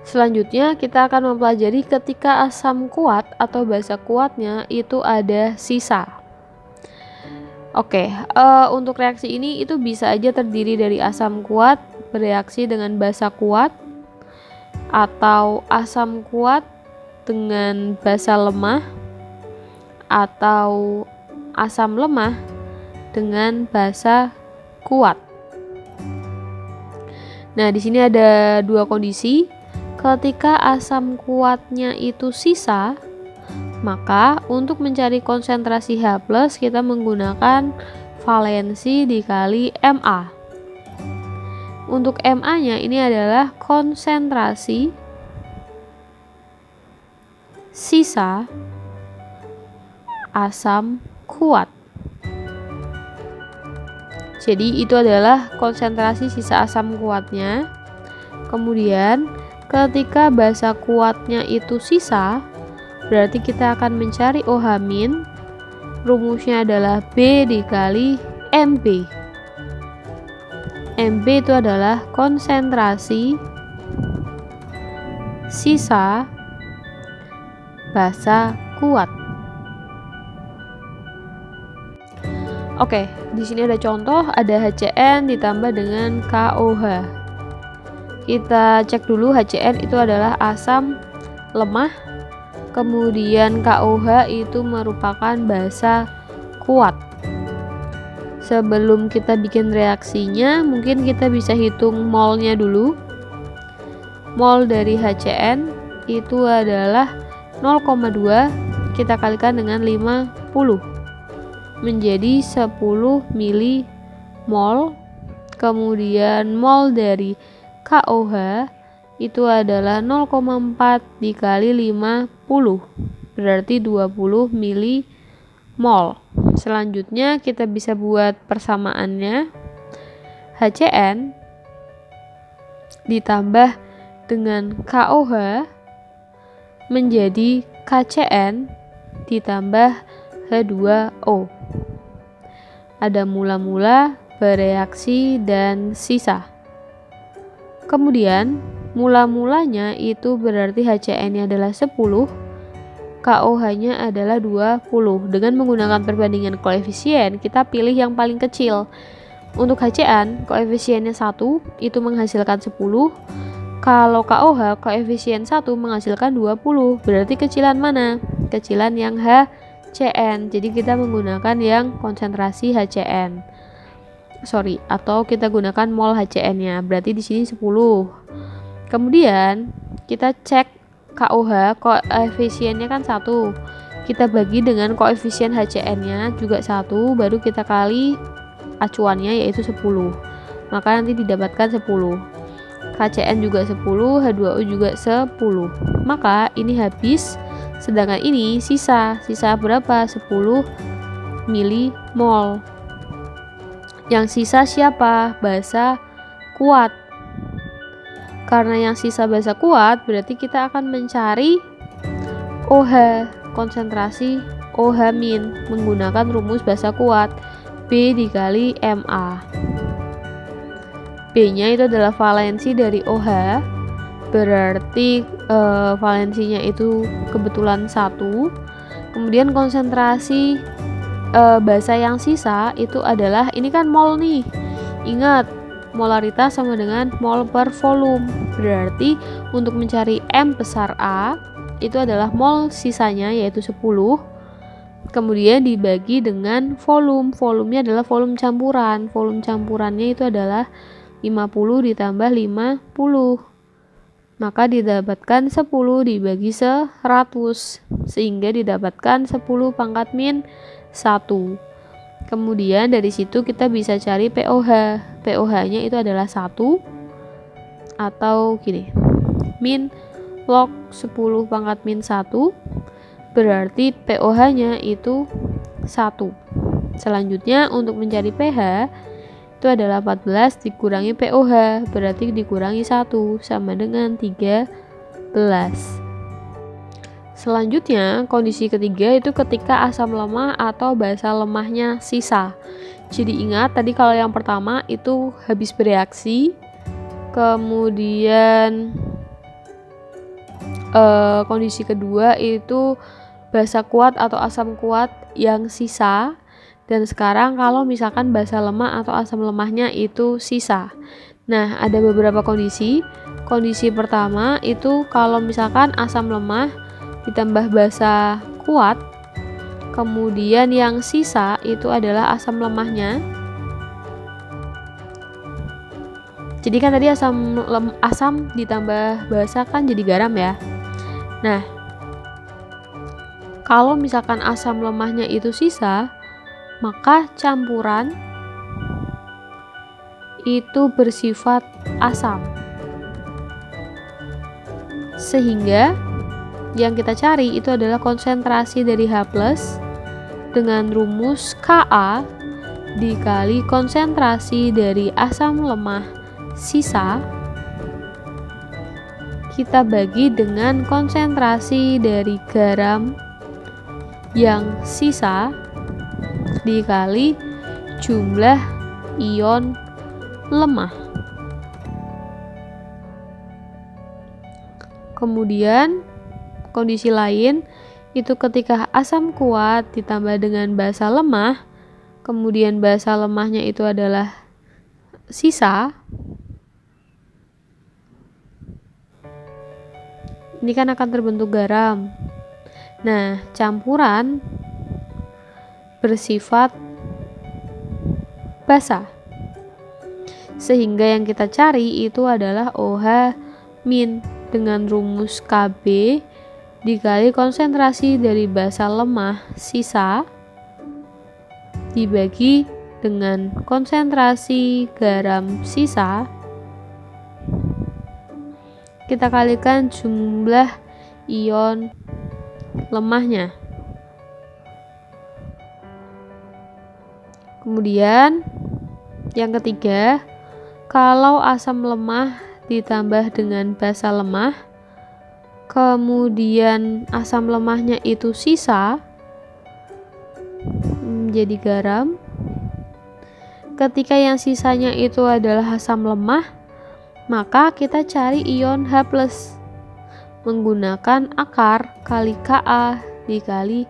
Selanjutnya kita akan mempelajari ketika asam kuat atau basa kuatnya itu ada sisa. Oke, untuk reaksi ini itu bisa aja terdiri dari asam kuat bereaksi dengan basa kuat, atau asam kuat dengan basa lemah, atau asam lemah dengan basa kuat. Nah, di sini ada dua kondisi. Ketika asam kuatnya itu sisa, maka untuk mencari konsentrasi H+, kita menggunakan valensi dikali Ma. Untuk Ma-nya ini adalah konsentrasi sisa asam kuat. Jadi itu adalah konsentrasi sisa asam kuatnya. Kemudian ketika basa kuatnya itu sisa, berarti kita akan mencari OH-. Rumusnya adalah B dikali Mb. Mb itu adalah konsentrasi sisa basa kuat. Oke, di sini ada contoh, ada HCN ditambah dengan KOH. Kita cek dulu, HCN itu adalah asam lemah, kemudian KOH itu merupakan basa kuat. Sebelum kita bikin reaksinya, mungkin kita bisa hitung molnya dulu. Mol dari HCN itu adalah 0,2 kita kalikan dengan 50 menjadi 10 milimol. Kemudian mol dari KOH itu adalah 0,4 dikali 50 berarti 20 milimol. Selanjutnya kita bisa buat persamaannya. HCN ditambah dengan KOH menjadi KCN ditambah H2O. Ada mula-mula, bereaksi, dan sisa. Kemudian mula-mulanya itu berarti HCN-nya adalah 10, KOH-nya adalah 20. Dengan menggunakan perbandingan koefisien, kita pilih yang paling kecil. Untuk HCN, koefisiennya 1 itu menghasilkan 10. Kalau KOH, koefisien 1 menghasilkan 20. Berarti kecilan mana? Kecilan yang HCN. Jadi kita menggunakan yang konsentrasi HCN. Atau kita gunakan mol HCN-nya. Berarti di sini 10. Kemudian kita cek KOH, koefisiennya kan 1. Kita bagi dengan koefisien HCN-nya juga 1, baru kita kali acuannya yaitu 10. Maka nanti didapatkan 10. KCN juga 10, H2O juga 10. Maka ini habis, sedangkan ini sisa. Sisa berapa? 10 milimol. Yang sisa siapa? Basa kuat. Karena yang sisa basa kuat, berarti kita akan mencari OH, konsentrasi OH- menggunakan rumus basa kuat, B dikali Ma. B-nya itu adalah valensi dari OH, berarti valensinya itu kebetulan 1. Kemudian konsentrasi basa yang sisa itu adalah, ini kan mol nih, ingat molaritas sama dengan mol per volume. Berarti untuk mencari M besar A itu adalah mol sisanya yaitu 10, kemudian dibagi dengan volume. Volumenya adalah volume campuran. Volume campurannya itu adalah 50 ditambah 50. Maka didapatkan 10 dibagi 100 sehingga didapatkan 10 pangkat min 1. Kemudian dari situ kita bisa cari POH. POH-nya itu adalah 1 atau gini, min log 10 pangkat min 1, berarti POH-nya itu 1. Selanjutnya untuk mencari pH itu adalah 14 dikurangi POH, berarti dikurangi 1 sama dengan 13. Selanjutnya, kondisi ketiga itu ketika asam lemah atau basa lemahnya sisa. Jadi ingat tadi kalau yang pertama itu habis bereaksi, kemudian kondisi kedua itu basa kuat atau asam kuat yang sisa, dan sekarang kalau misalkan basa lemah atau asam lemahnya itu sisa. Nah, ada beberapa kondisi. Kondisi pertama itu kalau misalkan asam lemah ditambah basa kuat, kemudian yang sisa itu adalah asam lemahnya. Jadi kan tadi asam ditambah basa kan jadi garam ya. Nah, kalau misalkan asam lemahnya itu sisa, maka campuran itu bersifat asam. Sehingga yang kita cari itu adalah konsentrasi dari H+ dengan rumus Ka dikali konsentrasi dari asam lemah sisa, kita bagi dengan konsentrasi dari garam yang sisa dikali jumlah ion lemah. Kemudian kondisi lain itu ketika asam kuat ditambah dengan basa lemah, kemudian basa lemahnya itu adalah sisa. Ini kan akan terbentuk garam. Nah, campuran bersifat basa. Sehingga yang kita cari itu adalah OH- dengan rumus Kb dikali konsentrasi dari basa lemah sisa dibagi dengan konsentrasi garam sisa, kita kalikan jumlah ion lemahnya. Kemudian yang ketiga, kalau asam lemah ditambah dengan basa lemah, kemudian asam lemahnya itu sisa menjadi garam. Ketika yang sisanya itu adalah asam lemah, maka kita cari ion H+ menggunakan akar kali Ka dikali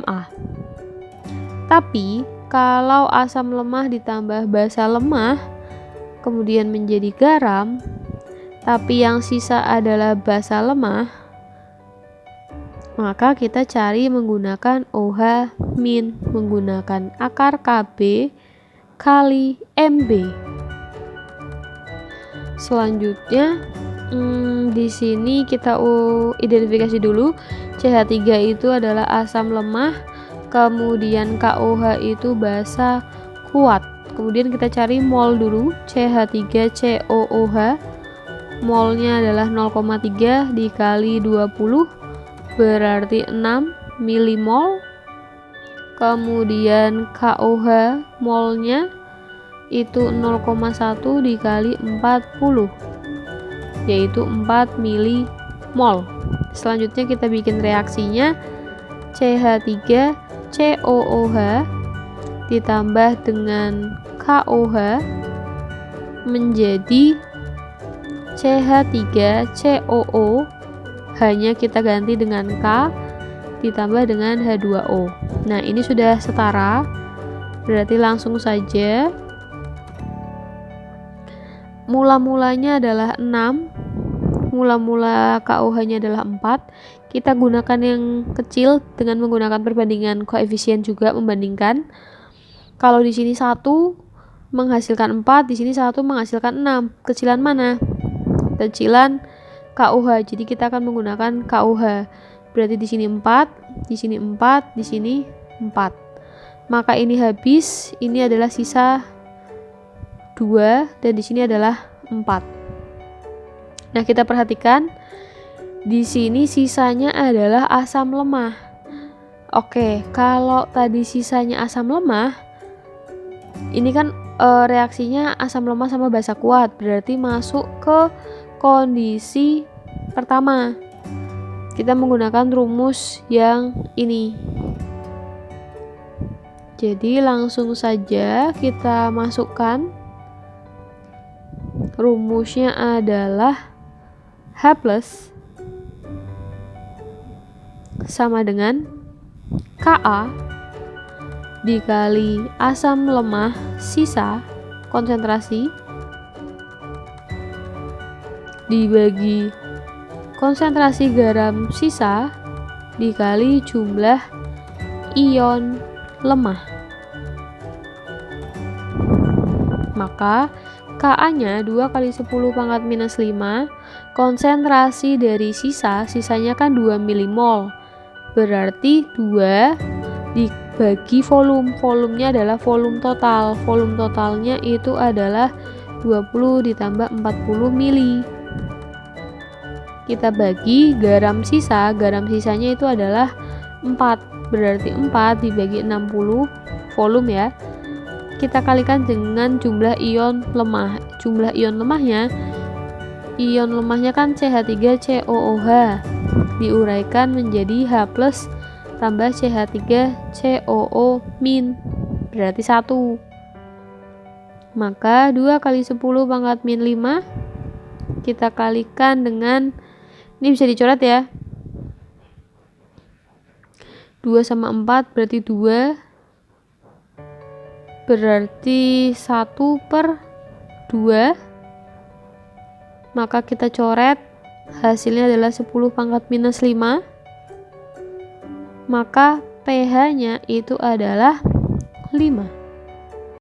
Ma. Tapi kalau asam lemah ditambah basa lemah kemudian menjadi garam, tapi yang sisa adalah basa lemah, maka kita cari menggunakan OH- menggunakan akar Kb kali Mb. Selanjutnya di sini kita identifikasi dulu. CH3 itu adalah asam lemah, kemudian KOH itu basa kuat. Kemudian kita cari mol dulu. CH3COOH molnya adalah 0,3 dikali 20 berarti 6 milimol. Kemudian KOH molnya itu 0,1 dikali 40 yaitu 4 milimol. Selanjutnya kita bikin reaksinya. CH3COOH ditambah dengan KOH menjadi CH3COO, hanya kita ganti dengan K ditambah dengan H2O. Nah, ini sudah setara, berarti langsung saja mula-mulanya adalah 6, mula-mula KOH-nya adalah 4. Kita gunakan yang kecil dengan menggunakan perbandingan koefisien juga, membandingkan. Kalau di sini 1 menghasilkan 4, di sini 1 menghasilkan 6. Kecilan mana? Kecilan KOH. Jadi kita akan menggunakan KOH. Berarti di sini 4, di sini 4, di sini 4. Maka ini habis, ini adalah sisa 2 dan di sini adalah 4. Nah, kita perhatikan di sini sisanya adalah asam lemah. Oke, kalau tadi sisanya asam lemah, ini kan reaksinya asam lemah sama basa kuat, berarti masuk ke kondisi pertama. Kita menggunakan rumus yang ini. Jadi langsung saja kita masukkan. Rumusnya adalah H+ sama dengan Ka dikali asam lemah sisa konsentrasi dibagi konsentrasi garam sisa dikali jumlah ion lemah. Maka Ka-nya 2 kali 10 pangkat minus 5, konsentrasi dari sisanya kan 2 milimol. Berarti 2 dibagi volumenya adalah volume total. Volume totalnya itu adalah 20 ditambah 40 mili. Kita bagi garam sisanya itu adalah 4. Berarti 4 dibagi 60 volume ya. Kita kalikan dengan jumlah ion lemah. Jumlah ion lemahnya kan CH3COOH diuraikan menjadi H+ tambah CH3COO- berarti 1. Maka 2 kali 10 pangkat min 5 kita kalikan dengan, ini bisa dicoret ya, 2 sama 4 berarti 2, berarti 1/2. Maka kita coret, hasilnya adalah 10 pangkat minus 5. Maka pH nya itu adalah 5.